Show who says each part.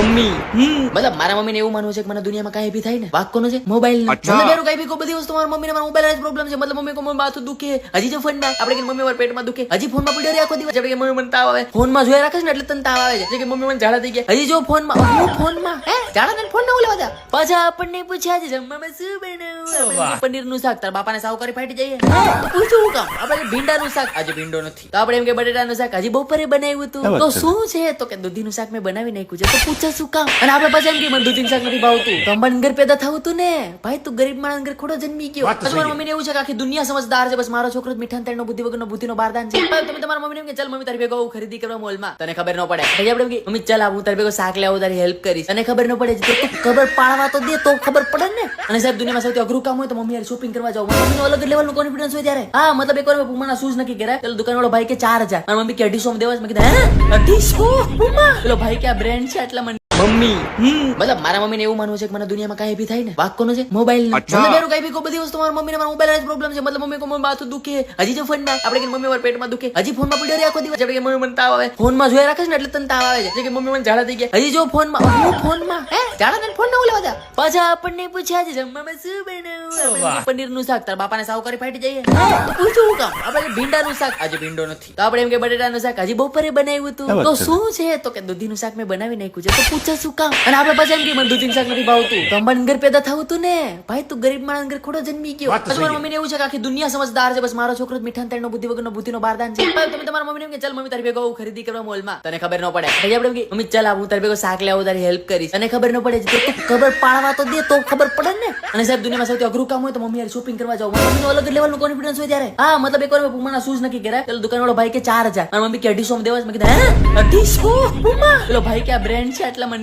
Speaker 1: mummy મતલબ મારા મમ્મીને એવું માનવું છે કે મને દુનિયામાં કાંઈ બી થાય ને વાક કોનો છે મોબાઈલ નો મતલબ એનું કઈ બી કોઈ બધી વસ્તુ મારા મમ્મીને મારા મોબાઈલ જ પ્રોબ્લેમ છે મતલબ મમ્મી કો માથું દુખે હજી જો ફોન આપણે કે મમ્મી મારા પેટમાં દુખે હજી ફોનમાં પડ્યો રે આખો દિવસ આપણે કે મમ્મી મને તાવ આવે ફોનમાં જોયા રાખે ને એટલે તને તાવ આવે છે કે મમ્મી મને ઝાડા થઈ ગયા હજી જો ફોનમાં હું ફોનમાં હે ઝાડા ને ફોન ના લેવા દા પાછા આપણને પૂછ્યા છે જમવામાં શું બનાવ્યું પનીર નું શાક તાર બાપાને સાવ કરી ફાટી જઈએ પૂછું કામ આપણે ભીંડા નું શાક આજે ભીંડો નથી તો આપણે એમ કે બટેટા નું શાક હજી બપોરે બનાવ્યું હતું તો શું છે તો કે દૂધી નું શાક મેં બનાવી નાખ્યું છે તો પૂછે શું કામ અને આપણે પાછા એમ કે મને દૂધી નું શાક નથી ભાવતું તો અંબાણી ઘર પેદા થવું તું ને ભાઈ તું ગરીબ માણસ ઘર ખોડો જન્મી ગયો તમારા મમ્મીને એવું છે કે આખી દુનિયા સમજદાર છે બસ મારો છોકરો જ મીઠા તેનો બુદ્ધિ વગરનો બુદ્ધિનો બારદાન છે તમે તમારા મમ્મીને એમ કે ચાલ મમ્મી તારી ભેગો ખરીદી કરવા મોલમાં તને ખબર ન પડે પછી આપણે કે મમ્મી ચાલ હું તારી ભેગો શાક લેવું તારી હેલ્પ કરીશ તને ખબર ન પડે તો ખબર પાડવા તો દે તો ખબર પડે ને અને સાહેબ દુનિયામાં સૌથી અઘરું કામ હોય તો મમ્મી યાર શોપિંગ કરવા જાવ મમ્મીનો અલગ લેવલનો કોન્ફિડન્સ હોય ત્યારે હા મતલબ એકવાર મેં પુમાના શૂઝ નક્કી કર્યા પેલો દુકાનવાળો ભાઈ કે 4000 મારી મમ્મી કે 250 દેવા મેં કીધું હે 250 પુમા પેલો ભાઈ કે આ બ્રાન્ડ છે એટલા મને મમ્મી મતલબ મારા મમ્મીને એવું માનવું છે કે મને દુનિયામાં કાંઈ બી થાય ને વાક કોનો છે મોબાઈલ નો મતલબ એનું કઈ બી કોઈ બધી વસ્તુ મારા મમ્મીને મારા મોબાઈલ જ પ્રોબ્લેમ છે મતલબ મમ્મી કો માથું દુખે હજી જો ફોનમાં આપણે કે મમ્મી મારા પેટમાં દુખે હજી ફોનમાં પડ્યો રે આખો દિવસ આપણે કે મમ્મી મને તાવ આવે ફોનમાં જોયા રાખે ને એટલે તને તાવ આવે છે કે મમ્મી મને ઝાડા થઈ ગયા હજી જો ફોનમાં હું ફોનમાં હે ઝાડા ને ફોન ના લેવા દા પાછા આપણને પૂછ્યા છે જમવામાં શું બનાવ્યું પનીર નું શાક તાર બાપાને સાવ કરી ફાટી જઈએ પૂછું કામ આપણે ભીંડા નું શાક આજે ભીંડો નથી તો આપણે એમ કે બટેટા નું શાક હજી બપોરે બનાવ્યું હતું તો શું છે તો કે દૂધી નું શાક મેં બનાવી નાખ્યું છે તો પૂછે શું કામ અને આપણે પાછા એમ કે મને દૂધી નું શાક નથી ભાવતું તો અંબાણી ઘર પેદા થવું તું ને ભાઈ તું ગરીબ માણસ ઘર ખોડો જન્મી ગયો તમારા મમ્મીને એવું છે કે આખી દુનિયા સમજદાર છે બસ મારો છોકરો જ મીઠા તેનો બુદ્ધિ વગરનો બુદ્ધિનો બારદાન છે તમે તમારા મમ્મીને એમ કે ચાલ મમ્મી તારી ભેગો ખરીદી કરવા મોલમાં તને ખબર ન પડે પછી આપણે કે મમ્મી ચાલ હું તારી ભેગો શાક લેવું તારી હેલ્પ કરીશ તને ખબર ન પડે તો ખબર પાડવા તો દે તો ખબર પડે ને અને સાહેબ દુનિયામાં સૌથી અઘરું કામ હોય તો મમ્મી યાર શોપિંગ કરવા જાવ મમ્મીનો અલગ લેવલનો કોન્ફિડન્સ હોય ત્યારે હા મતલબ એકવાર મેં પુમાના શૂઝ નક્કી કર્યા પેલો દુકાનવાળો ભાઈ કે 4000 મારી મમ્મી કે 250 દેવા મેં કીધું હે 250 પુમા પેલો ભાઈ કે આ બ્રાન્ડ છે એટલા મને